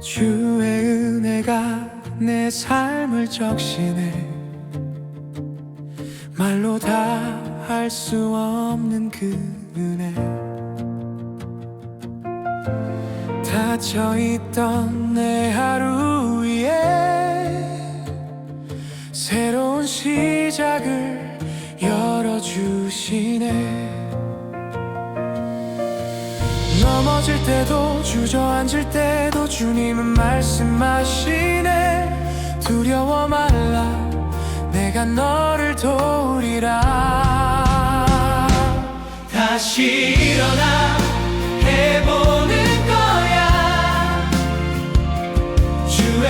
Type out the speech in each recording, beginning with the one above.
주의 은혜가 내 삶을 적시네. 말로 다 할 수 없는 그 은혜. 닫혀있던 내 하루 위에 새로운 시작을 열어주시네. 넘어질 때도 주저앉을 때도 주님은 말씀하시네. 두려워 말라, 내가 너를 도우리라. 다시 일어나 해보는 거야. 주의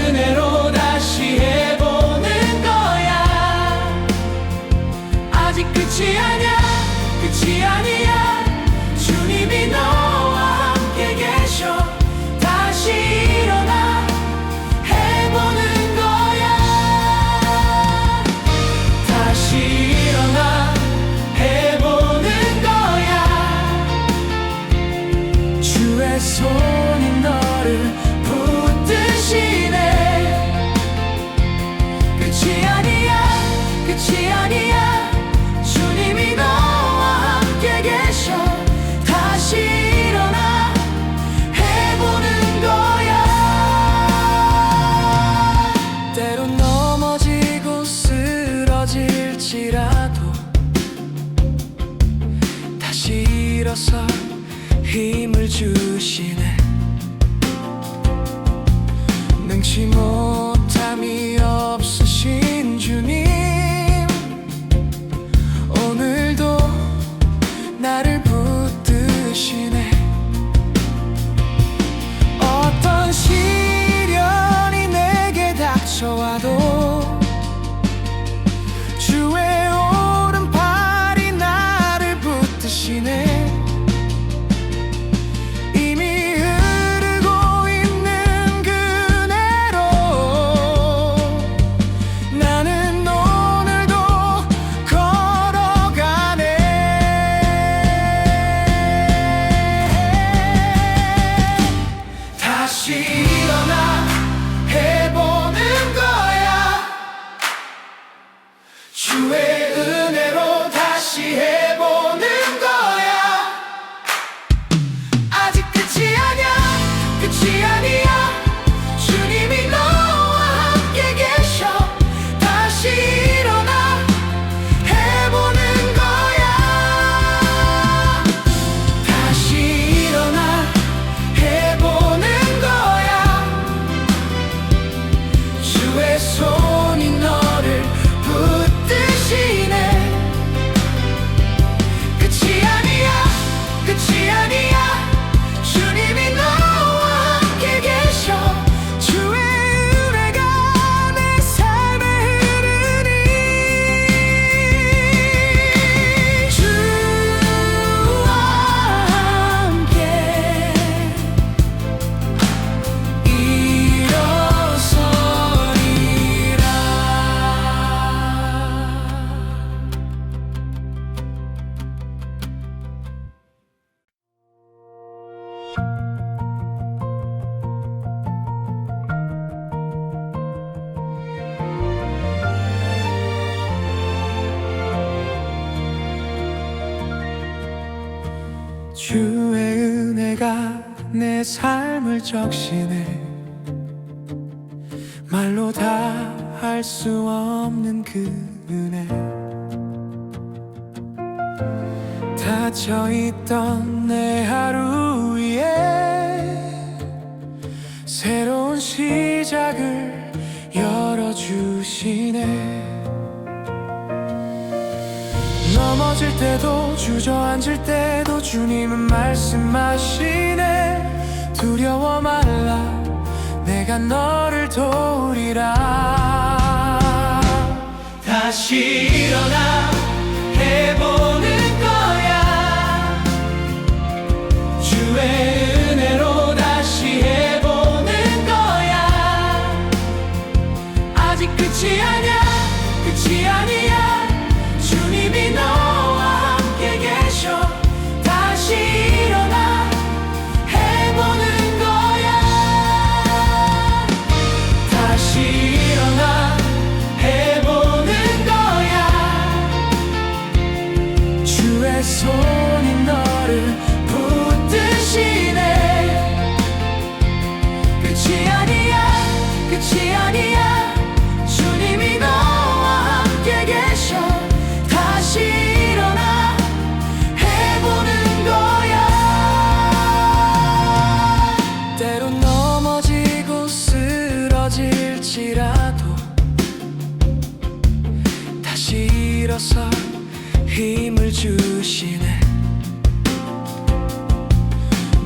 은혜로 다시 해보는 거야. 아직 끝이 아니야, 끝이 아니야. 주님이 너와 함께 계셔. 다시 일어나 해보는 거야. 다시 일어나 해보는 거야. 주의 손이 너를 붙드시네. 끝이 아니야, 끝이 아니야. 주님이 너와 함께 계셔. 다시 일어나 해보는 거야. 때론 넘어지고 쓰러질지라도 다시 일어서 힘을 주시네. 능치 못함이 없으신 주님, 오늘도 나를 붙드시네. 어떤 시련이 내게 닥쳐와도 주의 오른팔이 나를 붙드시네. 이미 흐르고 있는 그네로 나는 오늘도 걸어가네. 다시 일어나 해보는 거야. 주의 은혜로 다시 해보는 거야. 아직 끝이 아니야, 끝이 아니야. 주님이 너와 함께 계셔. 다시 일어나 해보는 거야. 다시 일어나 해보는 거야. 주의 손이 너를 붙드시네. 끝이 아니야, 끝이 아니야. 주님이 너와 함께 계셔. 주의 은혜가 내 삶에 흐르니. 주와 함께 일어서리라. 주의 은혜가 내 삶을 적시네. 말로 다 할 수 없는 그 은혜. 닫혀있던 내 하루 위에 새로운 시작을 열어주시네. 넘어질 때도 주저앉을 때도 주님은 말씀하시네. 두려워 말라, 내가 너를 도우리라. 다시 일어나 해보는 거야. 주의 은혜로 다시 해보는 거야. 끝이 아니야 끝이 아니야 주님이 너와 함께 계셔 다시 일어나 해보는 거야 때론 넘어지고 쓰러질지라도 다시 일어서 힘을 주시네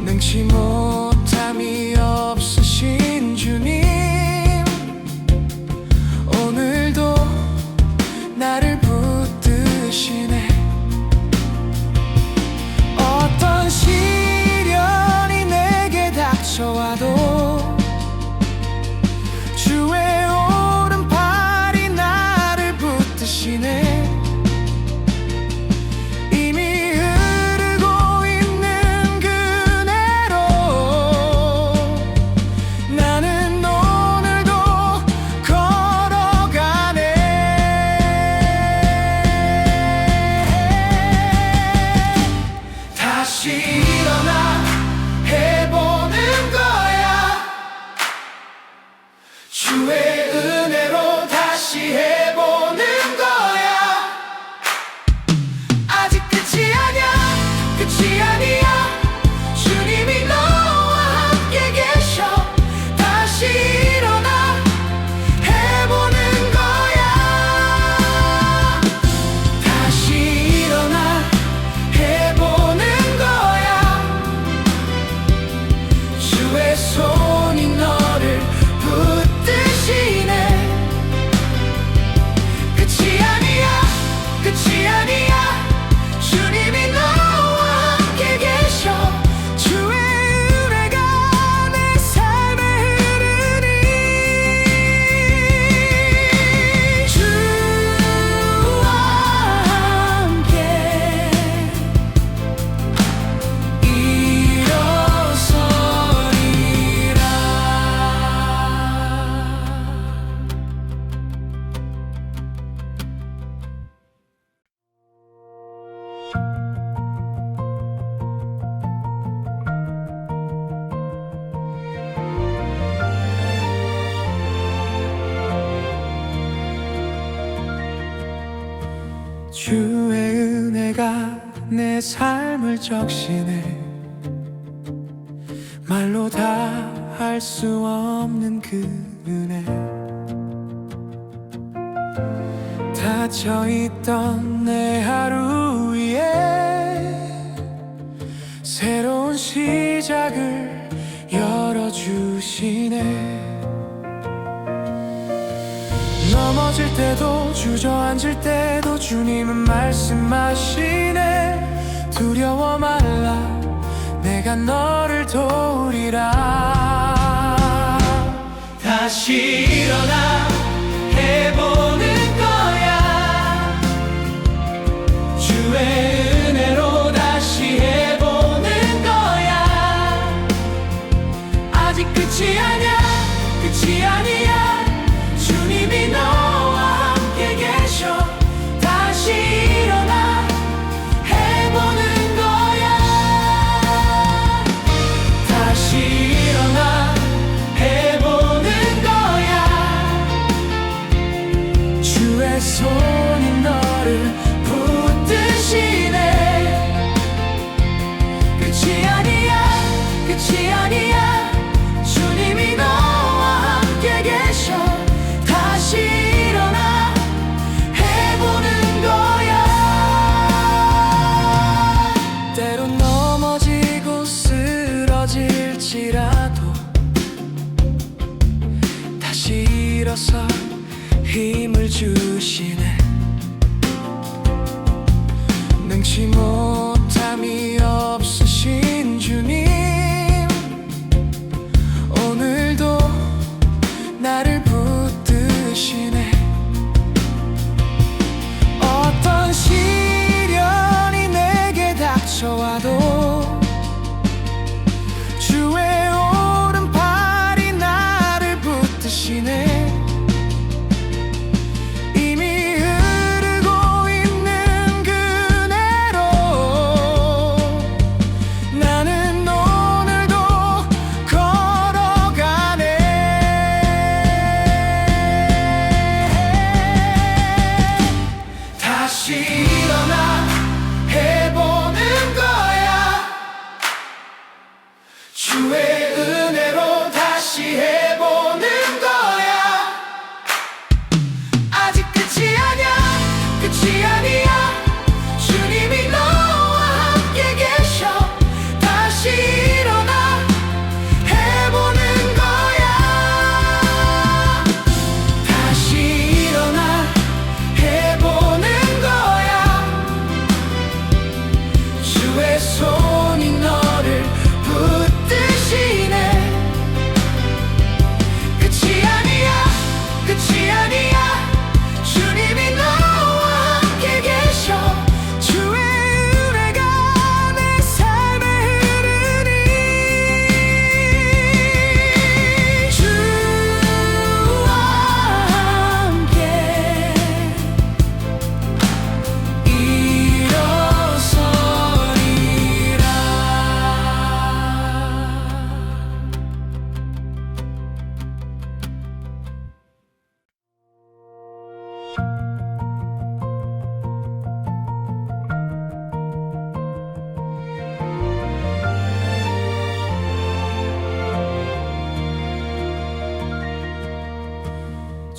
능치 못함이 없으신 주님 오늘도 나를 붙드시네 어떤 시련이 내게 닥쳐와도 주의 오른팔이 나를 붙드시네 다시 일어나 해보는 거야 주의 은혜로 다시 해보는 거야 아직 끝이 아니야 끝이 아니야 주님이 너와 함께 계셔 다시 일어나 해보는 거야 다시 일어나 해보는 주의 손이 너를 붙드시네 끝이 아니야 끝이 아니야 주님이 너와 함께 계셔 주의 은혜가 내 삶에 흐르니 주와 함께 주의 은혜가 내 삶을 적시네 말로 다 할 수 없는 그 은혜 닫혀있던 내 하루 위에 새로운 시작을 열어주시네 넘어질 때도 주저앉을 때도 주님은 말씀하시네 두려워 말라 내가 너를 도우리라 다시 일어나 해보는 거야 주의 은혜로 다시 해보는 거야 아직 끝이 아니야 끝이 아니야 주님이 너와 함께 계셔 다시 일어나 해보는 거야 다시 일어나 해보는 거야 주의 손이 너를 붙드시네 끝이 아니야 끝이 아니야 주님이 너와 함께 계셔 다시 일어나 해보는 거야 때론 넘어지고 쓰러질지라도 다시 일어서 힘을 주시네 능치 못함이 없으신 주님 오늘도 나를 붙드시네 어떤 시련이 내게 닥쳐와도 주의 오른팔이 나를 붙드시네 이미 흐르고 있는 그네로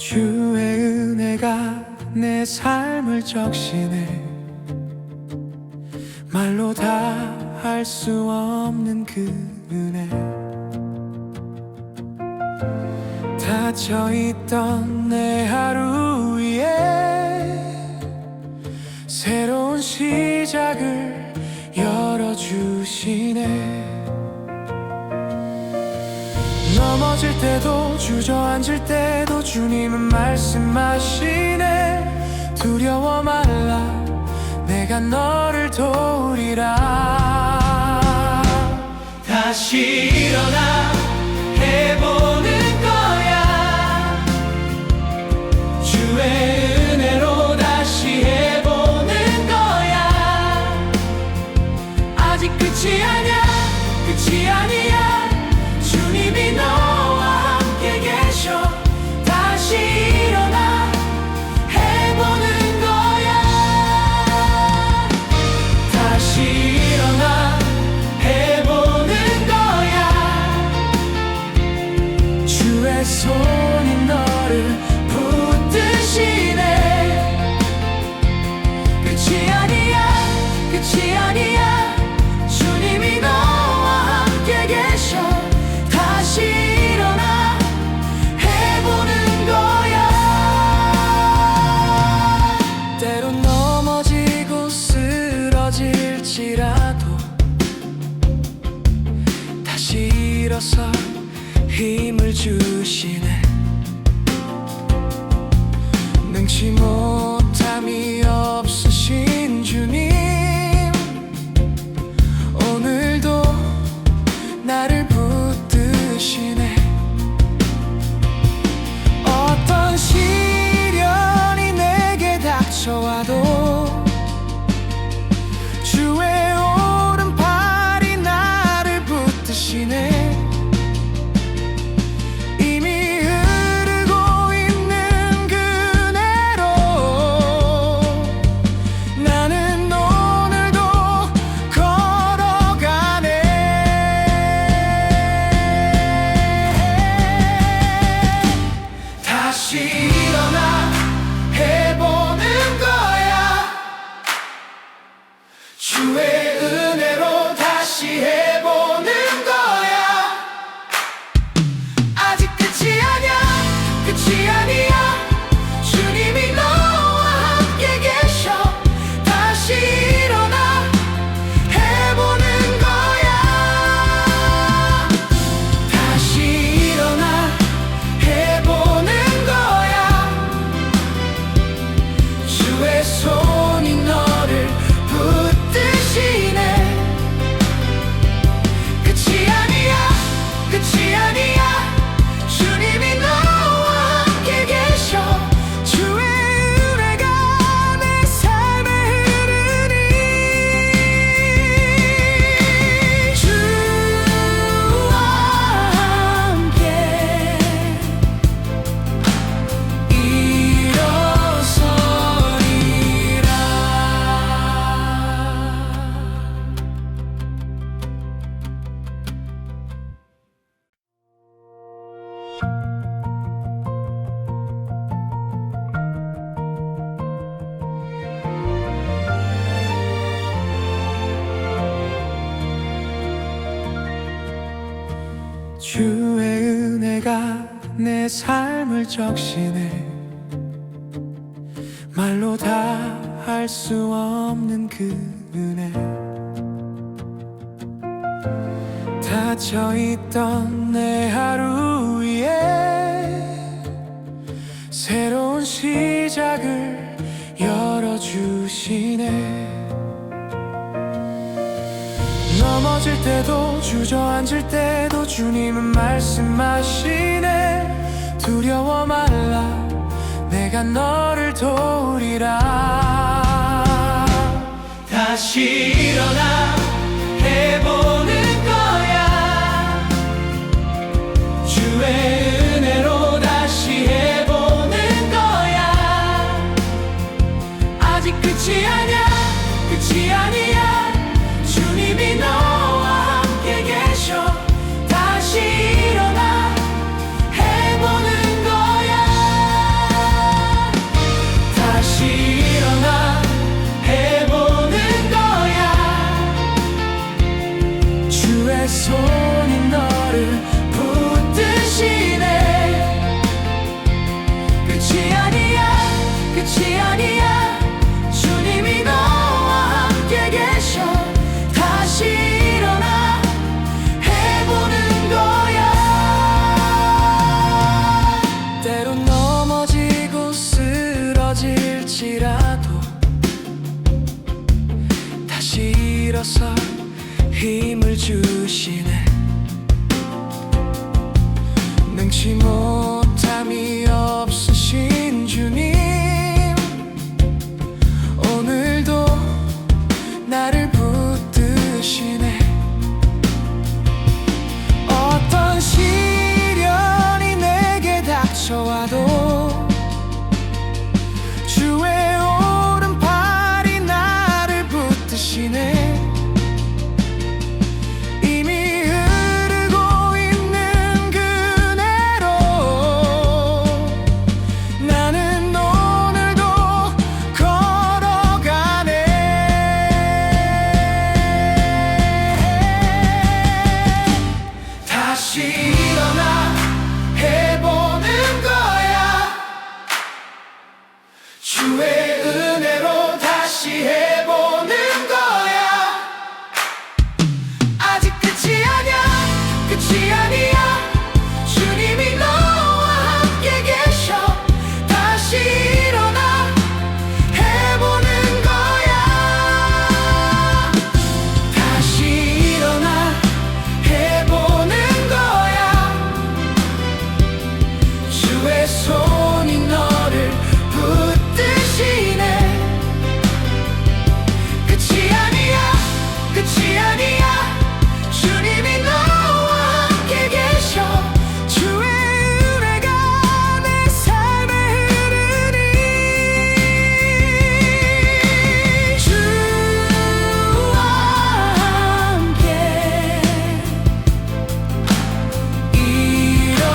주의 은혜가 내 삶을 적시네. 말로 다 할 수 없는 그 은혜. 닫혀있던 내 하루 위에 새로운 시작을 열어주시네. 넘어질 때도 주저앉을 때도 주님은 말씀하시네. 두려워 말라, 내가 너를 도우리라. 다시 일어나 해보는 거야. 주의 은혜로 다시 해보는 거야. 아직 끝이 아니야, 끝이 아니야. 주님이 너와 함께 계셔. 다시 일어나 해보는 거야. 다시 일어나 해보는 거야. 주의 손이 너를 붙드시네. 끝이 아니야, 끝이 아니야. 주님이 너와 함께 계셔. 다시 일어나 해보는 거야. 때론 넘어지고 쓰러질지라도 다시 일어서 힘을 주시네. 능치 못함이 없으신 주님, 오늘도 나를 붙드시네. 어떤 시련이 내게 닥쳐와도 주의 오른팔이 나를 붙드시네. 이미 흐르고 있는 그네로 나는 오늘도 걸어가네. 다시 일어나 해보는 거야. 주의 은혜로 다시 해보는 거야. 아직 끝이 아니야, 끝이 아니야. 주님이 너와 함께 계셔. 다시 일어나 해보는 거야. 다시 일어나 해보는 거야. 주의 손이 너를 붙드시네. 끝이 아니야, 끝이 아니야. 주님이 너와 함께 계셔. 주의 은혜가 내 삶에 흐르니. 주와 함께 일어서리라. 주의 은혜가 내 삶을 적시네. 말로 다 할 수 없는 그 은혜. 닫혀있던 내 하루 위에 새로운 시작을 열어주시네. 넘어질 때도 주저앉을 때도 주님은 말씀하시네. 두려워 말라, 내가 너를 도우리라. 다시 일어나 해보는 거야. 주의 은혜로 다시 해보는 거야. 아직 끝이 아니야, 끝이 아니야. 주님이 너와 함께 계셔. 다시 일어나 주의 손이 너를 붙드시네. 끝이 아니야, 끝이 아니야. 주님이 너와 함께 계셔. 주의 은혜가 내 삶에 흐르니 주와 함께 일어서리라.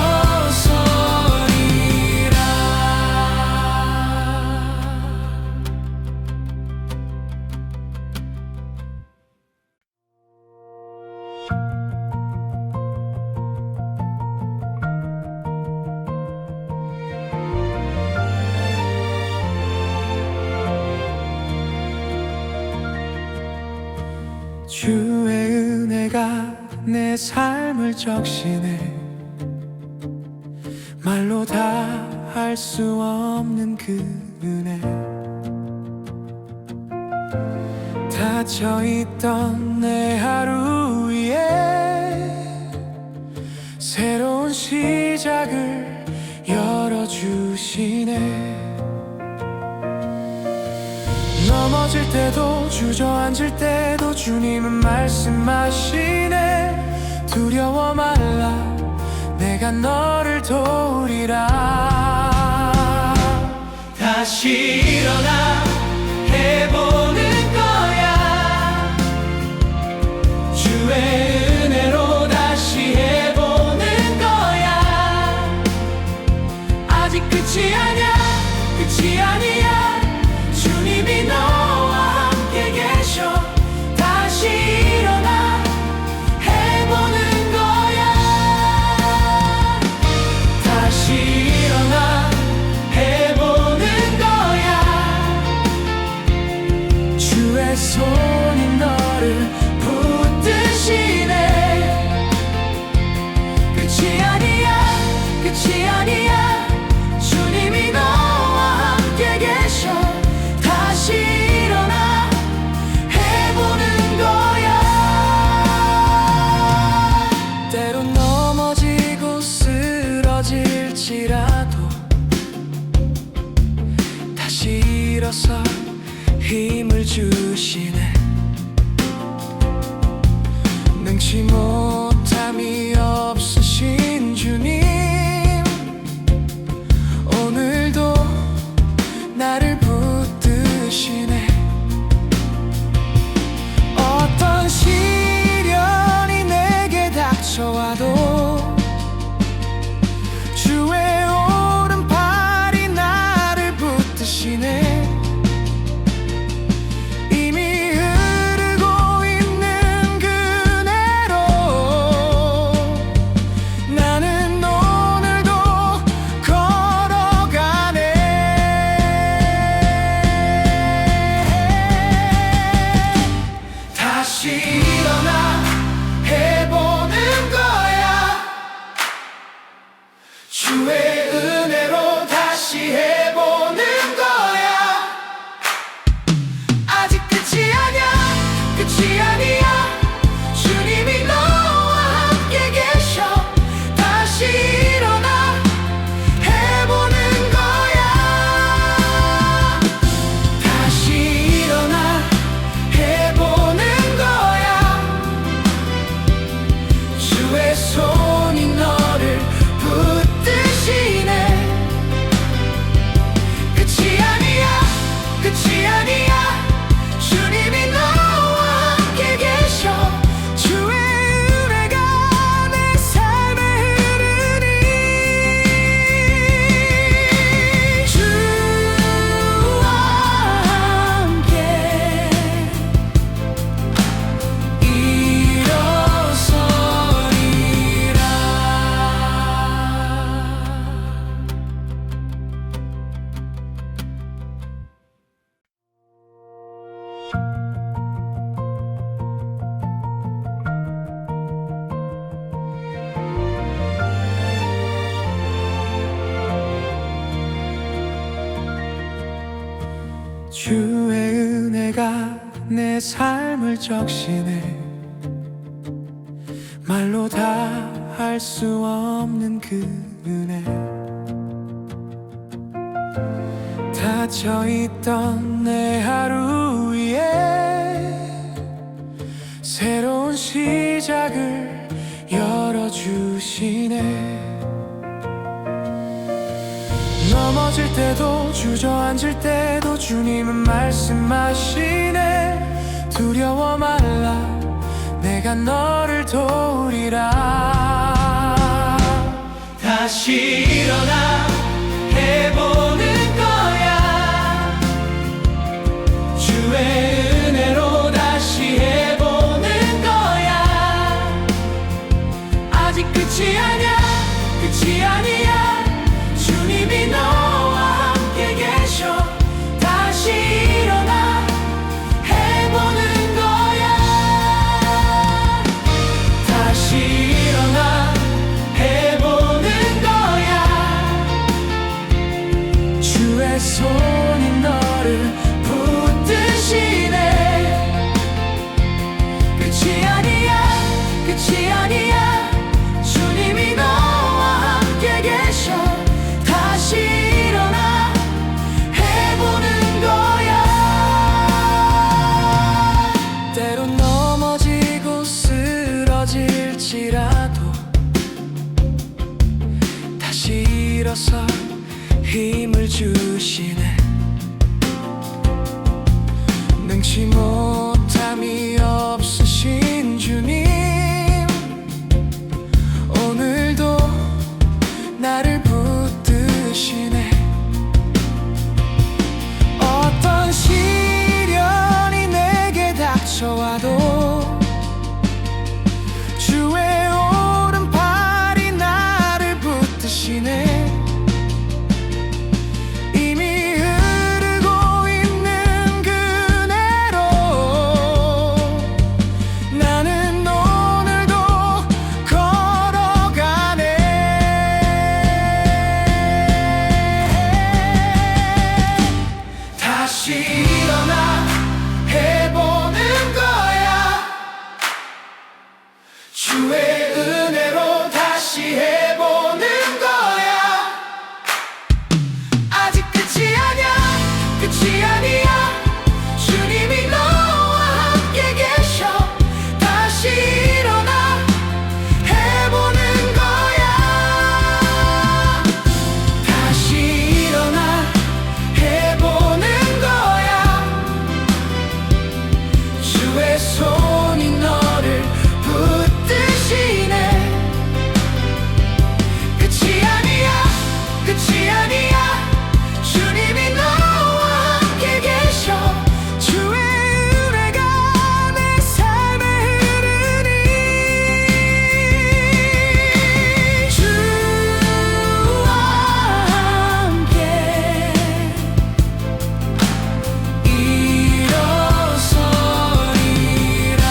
주의 은혜가 내 삶을 적시네. 말로 다 할 수 없는 그 은혜. 닫혀있던 내 하루 위에 새로운 시작을 열어주시네. 넘어질 때도 주저앉을 때도 주님은 말씀하시네. 두려워 말라, 내가 너를 도우리라. 다시 일어나 해보는 거야. 주의 은혜로 다시 해보는 거야. 아직 끝이 아니야, 끝이 아니야. 주님이 너와 함께 계셔. 다시 일어나 해보는 거야. 다시 일어나 해보는 거야. 주의 손이 너를 붙드시네. 끝이 아니야, 끝이 아니야. 주님이 너와 함께 계셔. 다시 일어나 해보는 거야. 때론 넘어지고 쓰러질지라도 다시 일어서 힘을 주시네. 능치 못함이 없으신 주님, 오늘도 나를 붙드시네. 어떤 시련이 내게 닥쳐와도 주의 오른팔이 나를 붙드시네. 이미 흐르고 있는 그네로 나는 오늘도 걸어가네. 다시 일어나 해보는 거야. 주의 은혜로 다시 해보는 거야. 아직 끝이 아니야, 끝이 아니야. 주님이 너와 함께 계셔. 다시 일어나 해보는 거야. 다시 일어나 해보는 거야. 주의 손이 너를 붙드시네. 끝이 아니야, 끝이 아니야. 주님이 너와 함께 계셔. 주의 은혜가 내 삶에 흐르니 주와 함께 일어서리라. 주의 은혜가 내 삶을 적시네. 말로 다 할 수 없는 그 은혜. 닫혀있던 내 하루 위에 새로운 시작을 열어주시네. 넘어질 때도 주저앉을 때도 주님은 말씀하시네. 두려워 말라, 내가 너를 도우리라. 다시 일어나 해보는 거야. 주의 은혜로 다시 해보는 거야. 아직 끝이 아니야, 끝이 아니야. 주님이 너와 함께 계셔. 다시 일어나 해보는 거야. 다시 일어나 해보는 거야. 주의 손이 너를 붙드시네. 끝이 아니야, 끝이 아니야. 주님이 너와 함께 계셔. 다시 일어나 해보는 거야. 때론 넘어지고 쓰러질지라도 다시 일어서 힘을 주시네. 능치 못함이 없으신 주님, 오늘도 나를 붙드시네. 어떤 시련이 내게 닥쳐와도 주의 오른팔이 나를 붙드시네. 이미 흐르고 있는 그네로 나는 오늘도 걸어가네. 다시 일어나 해보는 거야. 주의 은혜로 다시 해보는 거야. 아직 끝이 아니야, 끝이 아니야. 주님이 너와 함께 계셔. 다시 일어나 해보는 거야. 다시 일어나 해보는 거야. 주의 손이 너를 붙드시네. 끝이 아니야, 끝이 아니야. 주님이 너와 함께 계셔. 주의 은혜가 내 삶에 흐르니 주와 함께 일어서리라.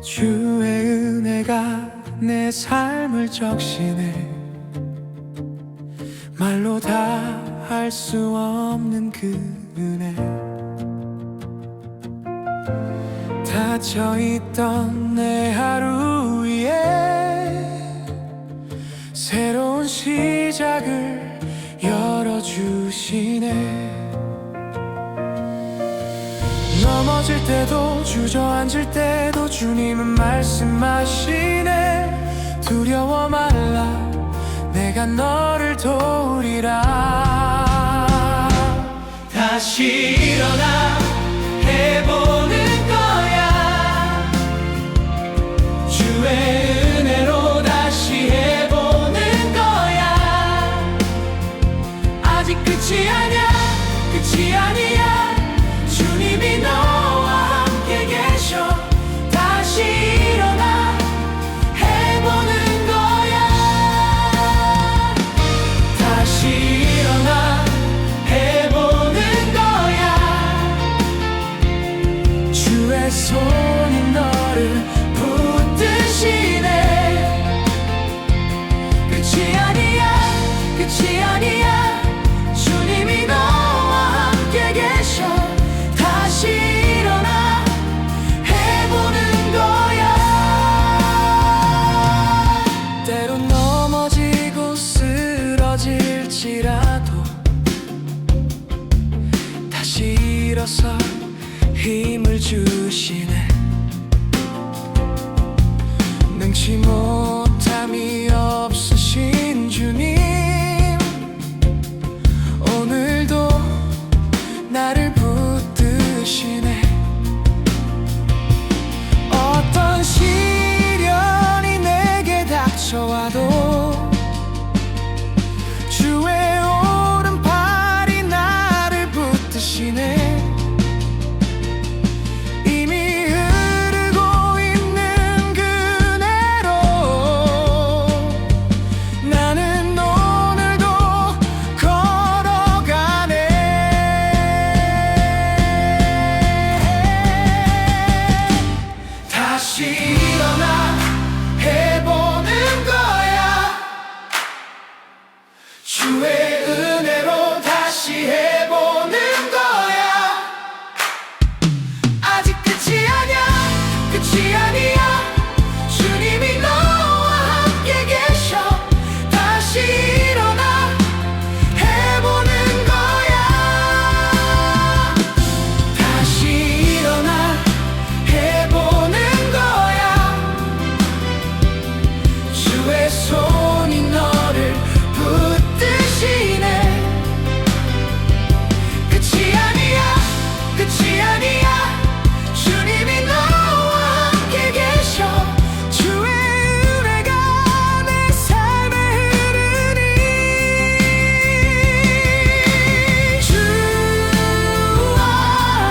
주의 은혜가 내 삶을 적시네. 말로 다 할 수 없는 그 은혜. 닫혀있던 내 하루 위에 새로운 시작을 열어주시네. 넘어질 때도 주저앉을 때도 주님은 말씀하시네. 두려워 말라, 내가 너를 도우리라. 다시 일어나 해보는 거야. 주의 은혜로 다시 해보는 거야. 아직 끝이 아니야, 끝이 아니야. 주님이 너와 함께 계셔. 다시 일어나 해보는 거야. 다시 일어나 해보는 거야. 능치 못함이 없으신 주님, 오늘도 나를 붙드시네. 어떤 시련이 내게 닥쳐와도 주의 오른팔이 나를 붙드시네. 이미 흐르고 있는 그네로 나는 오늘도 걸어가네. 다시 일어나 해보는 거야. 주의 은혜로 다시 해보는 거야. 아직 끝이 아니야, 끝이 아니야. 주님이 너와 함께 계셔. 다시 일어나 해보는 거야. 다시 일어나 해보는 거야. 주의 손이 너를 붙드시네. 끝이 아니야, 끝이 아니야. 주님이 너와 함께 계셔. 주의 은혜가 내 삶에 흐르니 주와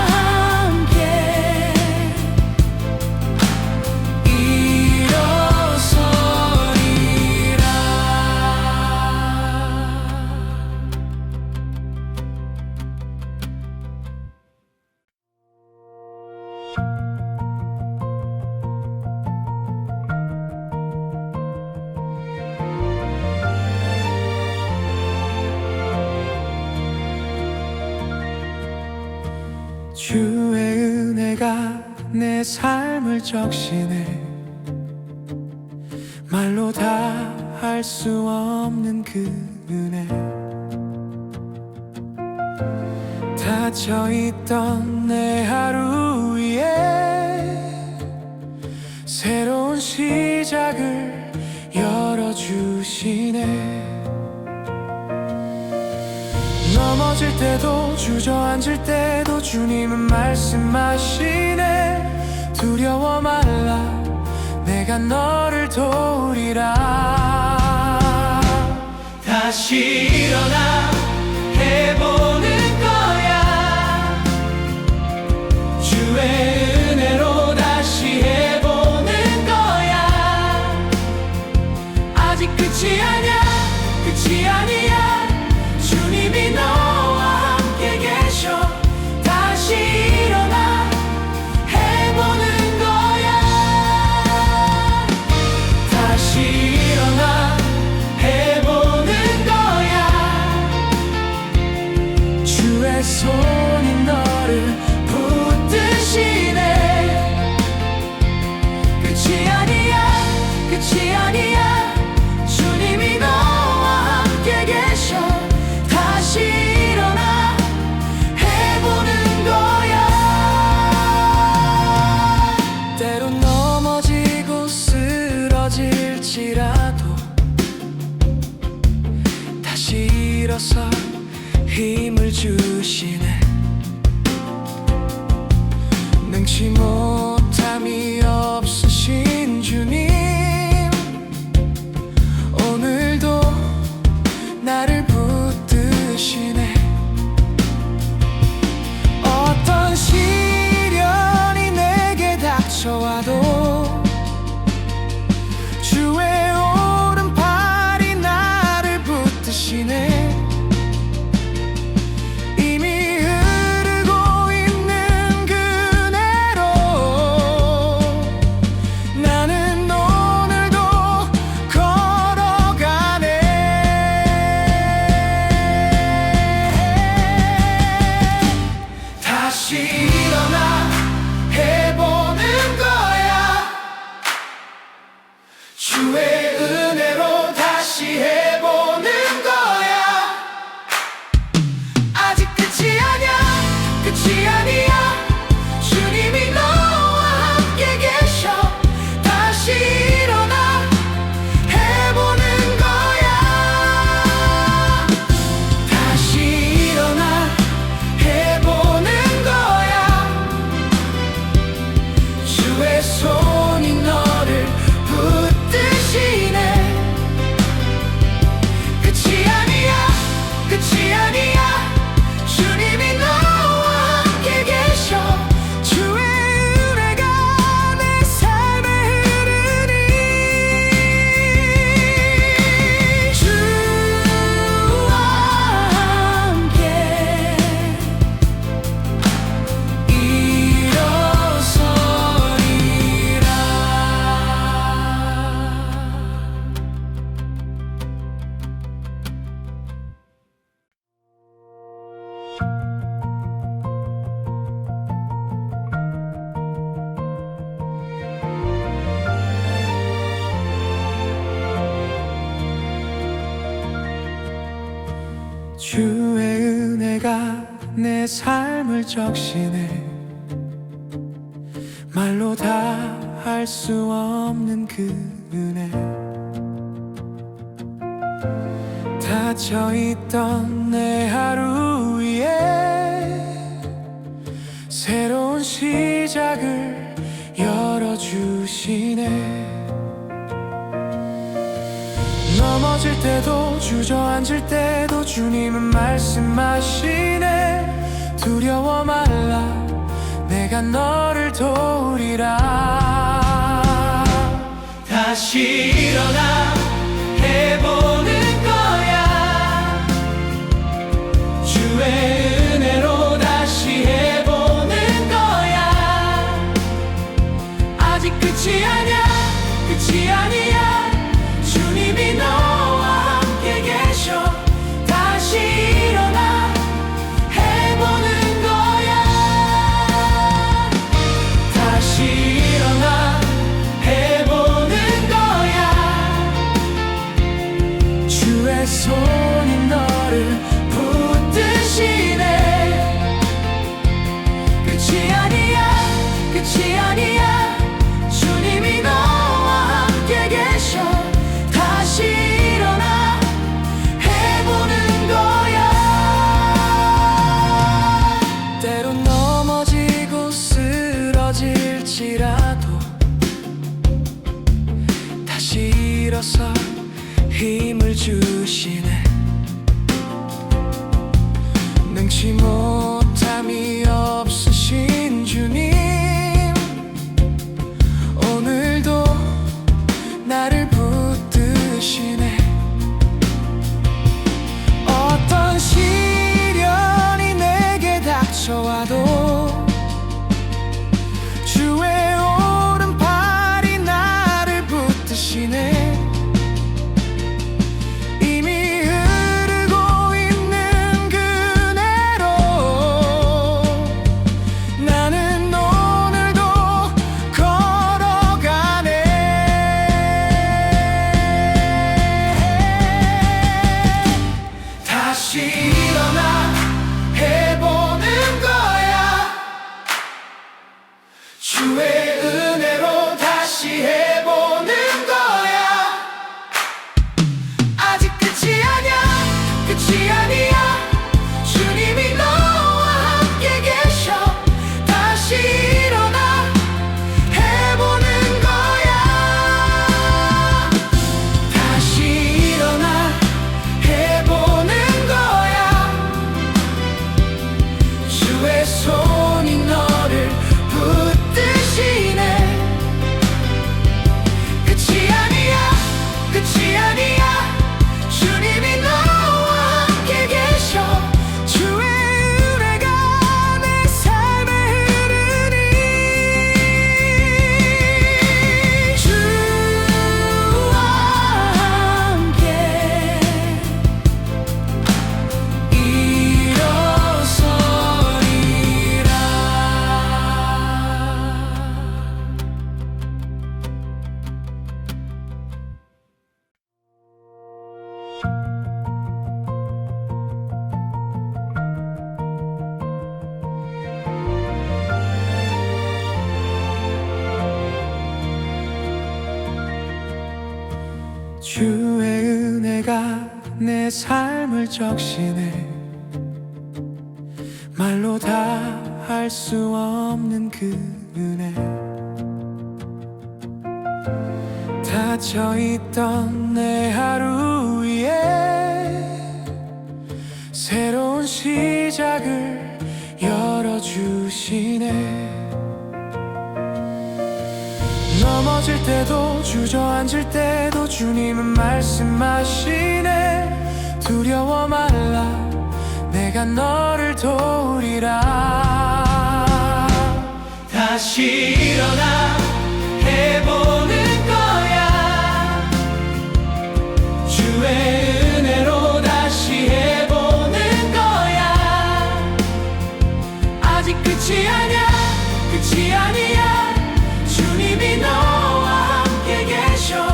함께 주의 은혜가 내 삶을 적시네. 말로 다 할 수 없는 그 은혜. 닫혀있던 내 하루 위에 새로운 시작을 열어주시네. 넘어질 때도 주저앉을 때도 주님은 말씀하시네. 두려워 말라, 내가 너를 도우리라. 다시 일어나 해보는 거야. 주의 은혜로 다시 해보는 거야. 아직 끝이 아니야, 끝이 아니야. 주님이 너와 함께 계셔. 다시 일어나 해보는 거야. 다시 일어나 해보는 거야. 주의 손이 너를 붙드시네. 끝이 아니야, 끝이 아니야. 주님이 너와 함께 계셔. 다시 일어나 해보는 거야. 때론 넘어지고 쓰러질지라도 다시 일어서 힘을 주시네. 능치 못함이 없으신 주님, 주의 은혜가 내 삶을 적시네. 말로 다 할 수 없는 그 은혜. 닫혀있던 내 하루 위에 새로운 시작을 열어주시네. 넘어질 때도 주저앉을 때도 주님은 말씀하시네. 두려워 말라, 내가 너를 도우리라. 다시 일어나 해보는 거야. 주의 은혜로 다시 해보는 거야. 아직 끝이 아니야, 끝이 아니야. 주님이 너와 함께 계셔. 다시 일어나 해보는 거야. 다시 일어나 해보는 거야. 주의 손이 너를 붙드시네. 끝이 아니야, 끝이 아니야. 주님이 너와 함께 계셔. 다시 일어나 해보는 거야. 때론 넘어지고 쓰러질지라도 다시 일어서 힘을 주시네. 능치 못함이 없으신 주님, 오늘도 나를 붙드시네. 어떤 시련이 내게 닥쳐와도 주의 오른팔이 나를 붙드시네. 이미 흐르고 있는 그네로 나는 오늘도 걸어가네. 다시 일어나 해보는 거야. 주의 은혜로 다시 해보는 거야. 아직 끝이 아니야, 끝이 아니야. 주님이 너와 함께 계셔. 다시 일어나 해보는 거야. 다시 일어나 해보는 거야. 주의 손이 너를 붙드시네. 끝이 아니야, 끝이 아니야. 주님이 너와 함께 계셔. 주의 은혜가 내 삶에 흐르니. 주와 함께 일어서리라. 주의 은혜가 내 삶을 적시네. 말로 다 할 수 없는 그 은혜. 닫혀있던 내 하루 위에 새로운 시작을 열어주시네. 넘어질 때도 주저앉을 때도 주님은 말씀하시네. 두려워 말라, 내가 너를 도우리라. 다시 일어나 해보는 거야. 주의 은혜로 다시 해보는 거야. 아직 끝이 아니야, 끝이 아니야. 주님이 너와 함께 계셔.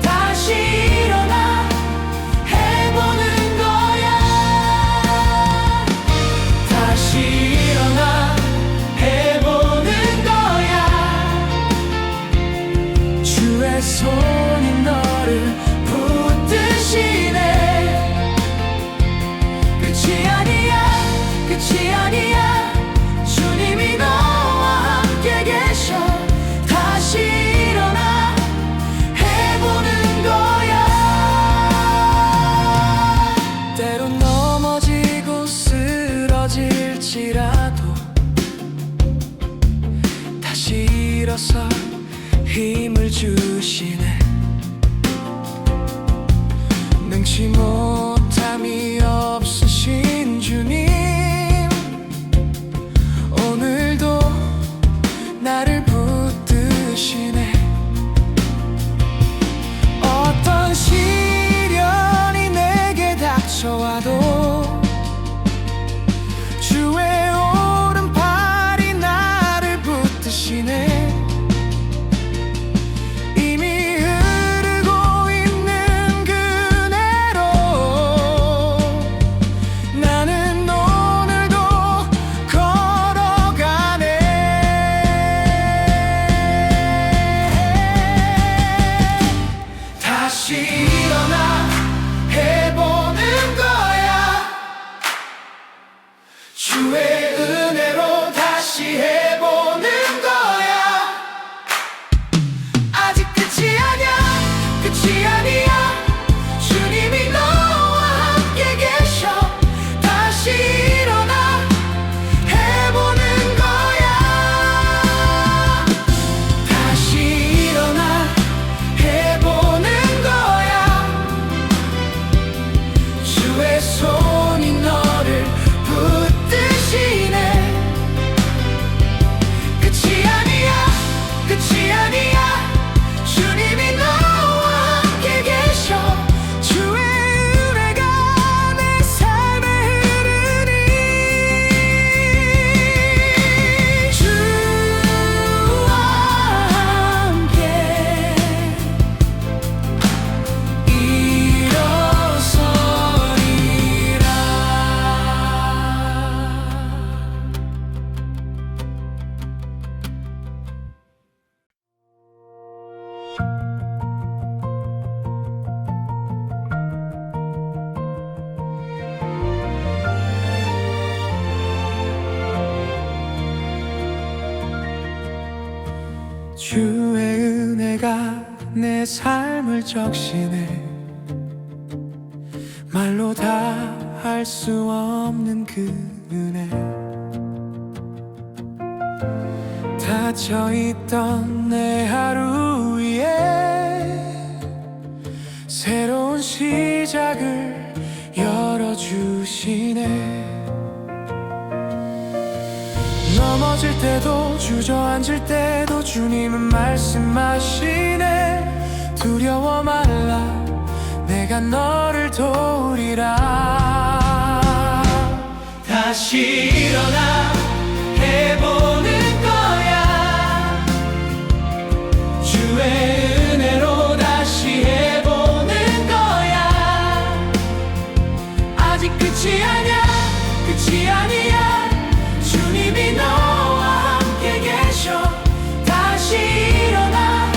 다시 일어나 해보는 거야. 주의 손이 너를 붙드시네. 끝이 아니야, 끝이 아니야. 주님이 너와 함께 계셔. 다시 일어나 해보는 거야. 때론 넘어지고 쓰러질지라도 다시 일어서 힘을 주시네. 능치 못함이 없으신 주님, 오늘도 나를 붙드시네. 어떤 시련이 내게 닥쳐와도 주의 오른팔이 나를 붙드시네. 다시 일어나 해보는 거야. 주의 은혜로 다시 해보는 거야. 아직 끝이 아니야, 끝이 아니야. 주님이 너와 함께 계셔. 다시 일어나 해보는 거야. 다시 일어나 해보는 주의 손이 너를 붙드시네. 끝이 아니야, 끝이 아니야. 주님이 너와 함께 계셔. 주의 은혜가 내 삶에 흐르니. 주와 함께 주의 은혜가 내 삶을 적시네. 말로 다 할 수 없는 그 은혜. 닫혀있던 내 하루 위에 새로운 시작을 열어주시네. 넘어질 때도 주저앉을 때도 주님은 말씀하시네. 두려워 말라, 내가 너를 도우리라. 다시 일어나 해보는 거야. 주의 은혜로 다시 해보는 거야. 아직 끝이 아니야, 끝이 아니야. 주님이 너와 함께 계셔. 다시 일어나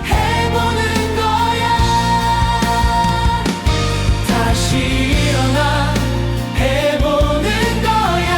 해보는 거야. 다시 일어나 해보는 거야.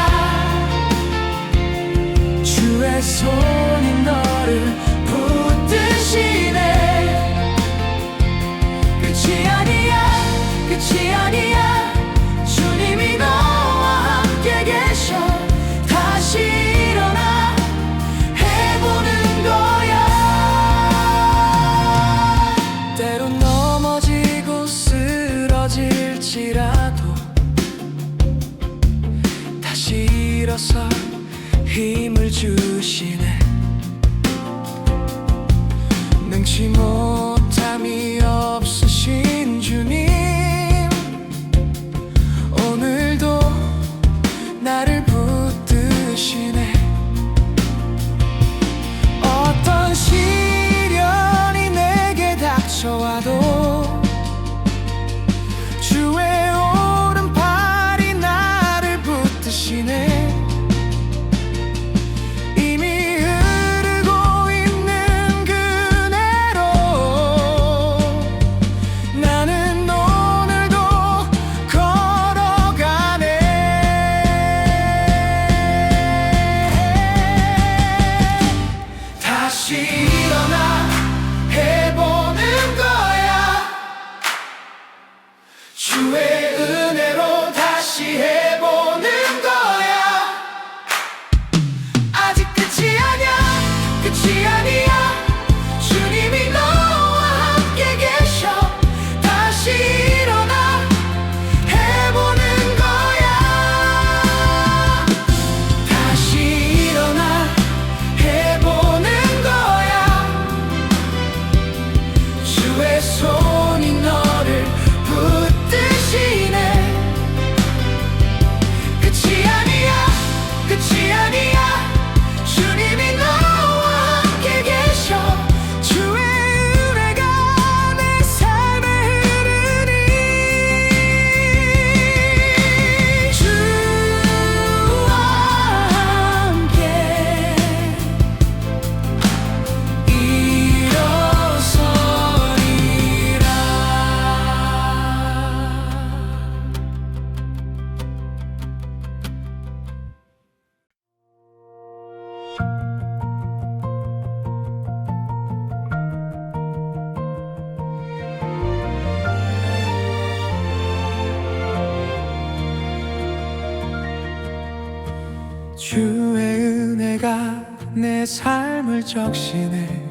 주의 은혜가 내 삶을 적시네.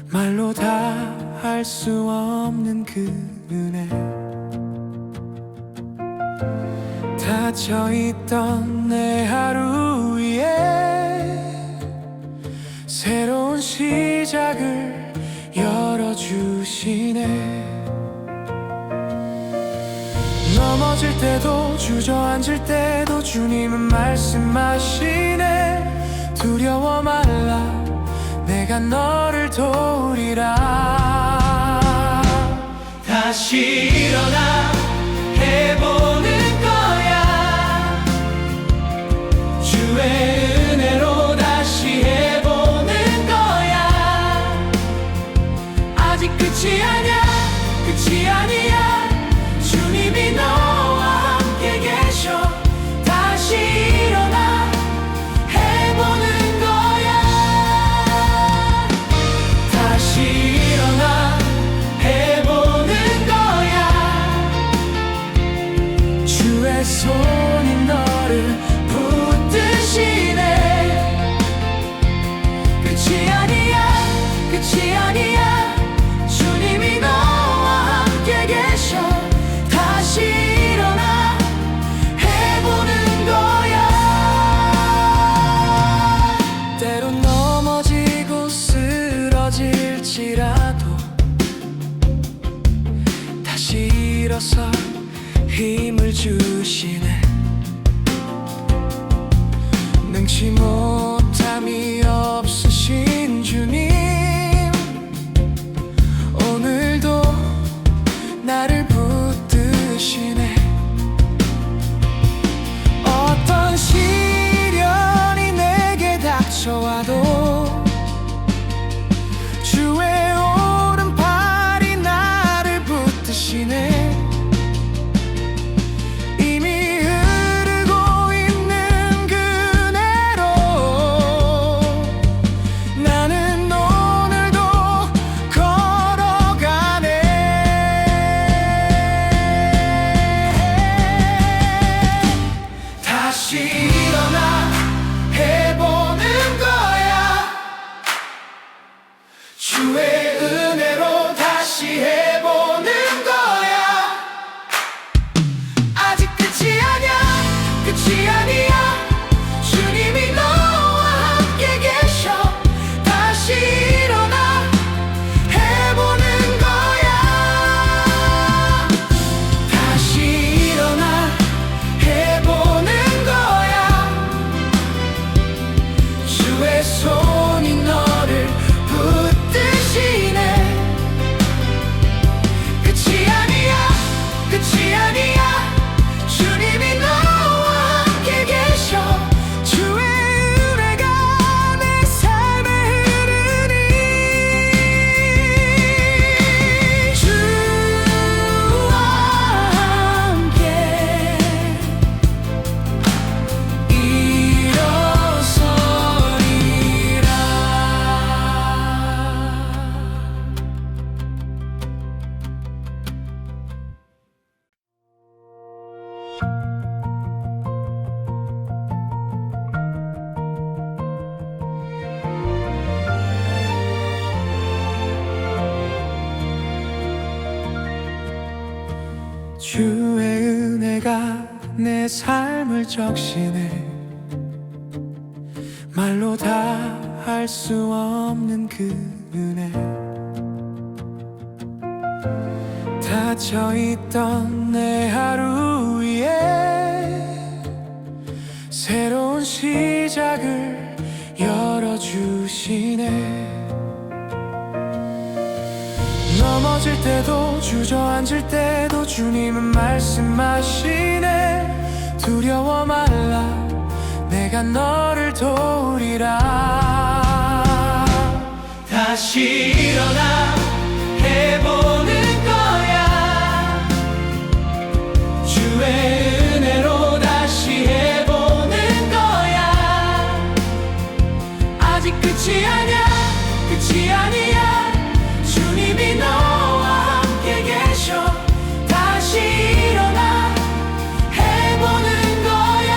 말로 다 할 수 없는 그 은혜. 닫혀있던 내 하루 위에 새로운 시작을 열어주시네. 넘어질 때도 주저앉을 때도 주님은 말씀하시네. 두려워 말라, 내가 너를 도우리라. 다시 일어나 해보는 거야. 주의 은혜로 다시 해보는 거야. 아직 끝이 아니야, 끝이 아니야. 주님이 너와 함께 계셔. 다시 일어나 해보는 거야. 다시 일어나 해보는 거야. 주의 손이 너를 붙드시네. 끝이 아니야, 끝이 아니야. 주님이 너와 함께 계셔. 다시 일어나 해보는 거야. 때론 넘어지고 쓰러질지라도 다시 일어서 힘을 주시네. 능치 못함이 없으신 주님, 오늘도 나를 붙드시네. 어떤 시련이 내게 닥쳐와도 주의 오른팔이 나를 붙드시네. 이미 흐르고 있는 그네로 나는 오늘도 걸어가네. 다시 일어나 해보는 거야. 주의 은혜로 다시 해보는 거야. 아직 끝이 아니야, 끝이 아니야. 주님이 너와 함께 계셔. 다시 일어나 해보는 거야. 다시 일어나 해보는 거야. 주의 손이 너를 붙드시네. 끝이 아니야, 끝이 아니야. 주님이 너와 함께 계셔. 주의 은혜가 내 삶에 흐르니. 주와 함께 일어서리라. 주의 은혜가 내 삶을 적시네. 말로 다 할 수 없는 그 은혜. 닫혀있던 내 하루 위에 새로운 시작을 열어주시네. 넘어질 때도 주저앉을 때도 주님은 말씀하시네. 두려워 말라, 내가 너를 도우리라. 다시 일어나 해보는 거야. 주의 은혜로 다시 해보는 거야. 아직 끝이 아니야, 끝이 아니야. 주님이 너와 함께 계셔. 다시 일어나 해보는 거야.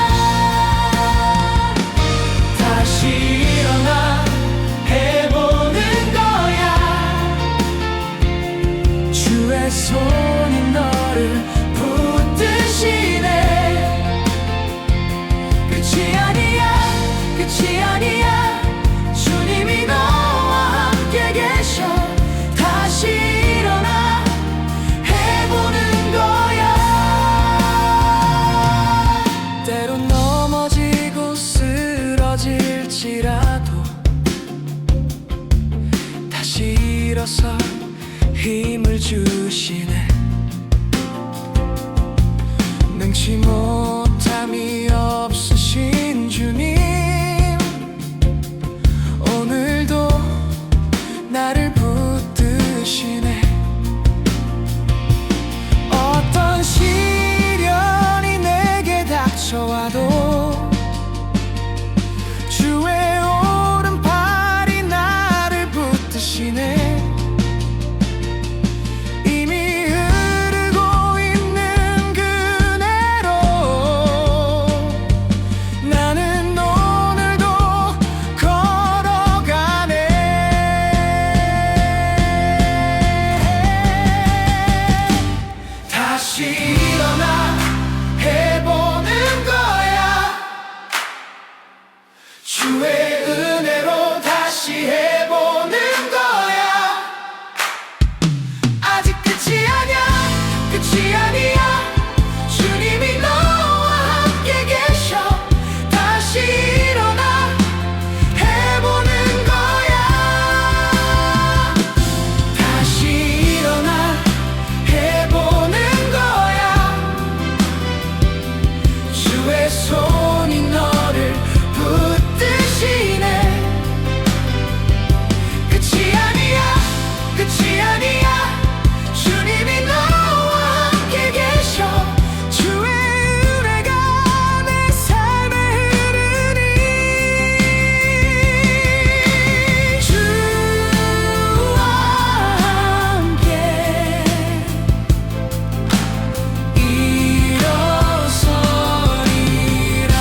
일어서 힘을 주시네. 능치 못함이 없으신 주님, 오늘도 나를 붙드시네. 어떤 시련이 내게 닥쳐와도 주의 오른팔이 나를 붙드시네. 이미 흐르고 있는 그네로 나는 오늘도 걸어가네. 다시 일어나 해보는 거야. 주의 은혜로 다시 해보는 거야. 아직 끝이 아니야, 끝이 아니야. 주님이 너와 함께 계셔. 다시 일어나 해보는 거야. 다시 일어나 해보는 거야. 주의 손이 너를 붙드시네. 끝이 아니야, 끝이 아니야. 주님이 너와 함께 계셔. 주의 은혜가 내 삶에 흐르니 주와 함께 일어서리라.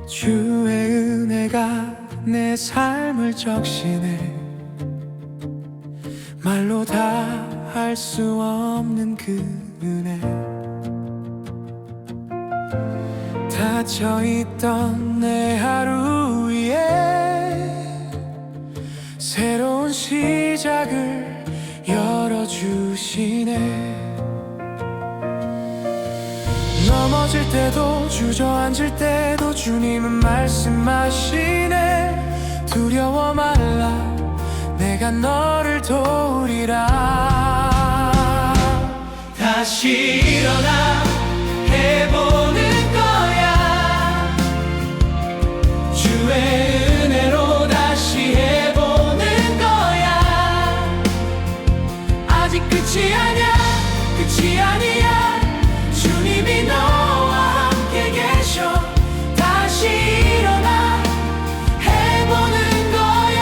주의 은혜가 내 삶을 적시네. 말로 다 할 수 없는 그 은혜. 닫혀있던 내 하루 위에 새로운 시작을 열어주시네. 넘어질 때도 주저앉을 때도 주님은 말씀하시네. 두려워 말라, 내가 너를 도우리라. 다시 일어나 해보는 거야. 주의 은혜로 다시 해보는 거야. 아직 끝이 아니야, 끝이 아니야. 주님이 너와 함께 계셔. 다시 일어나 해보는 거야.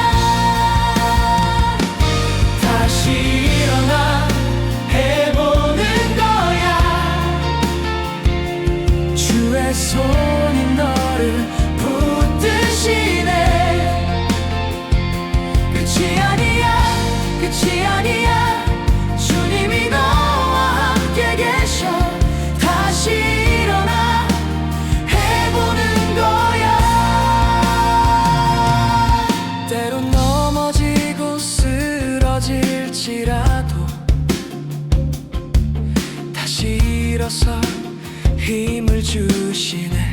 다시 일어나 해보는 거야. 주의 손이 너를 붙드시네. 끝이 아니야, 끝이 아니야. 주님이 너와 함께 계셔. 다시 일어나 해보는 거야. 때론 넘어지고 쓰러질지라도 다시 일어서 힘을 주시네.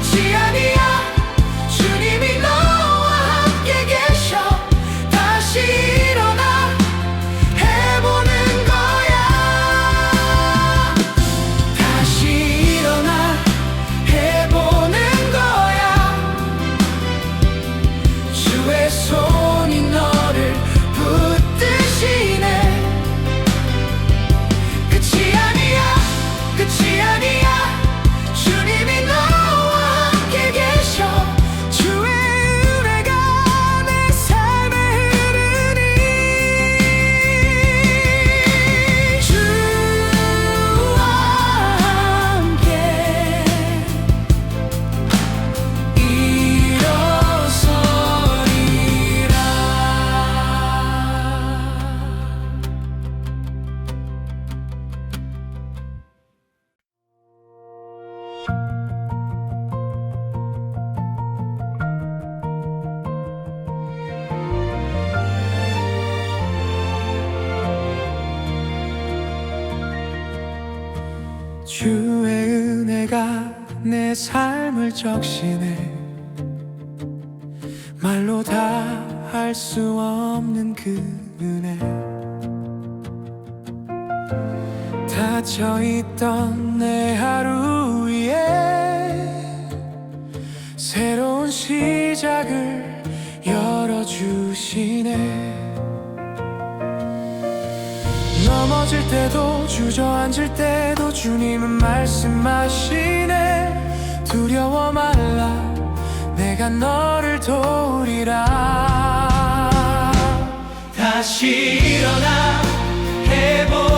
끝이 아니야. 주님이 너와 함께 계셔. 다시 일어나 해보는 거야. 다시 일어나 해보는 거야. 주의 손이 너를 붙드시네. 끝이 아니야. 끝이 아니야. 주님이 너와 함께 계셔. 주의 은혜가 내 삶에 흐르니 주와 함께 일어서리라. 주의 은혜가 내 삶을 적시네. 말로 다 할 수 없는 그 은혜. 닫혀있던 내 하루 위에 새로운 시작을 열어주시네. 넘어질 때도 주저앉을 때도 주님은 말씀하시네. 두려워 말라, 내가 너를 도우리라. 다시 일어나 해보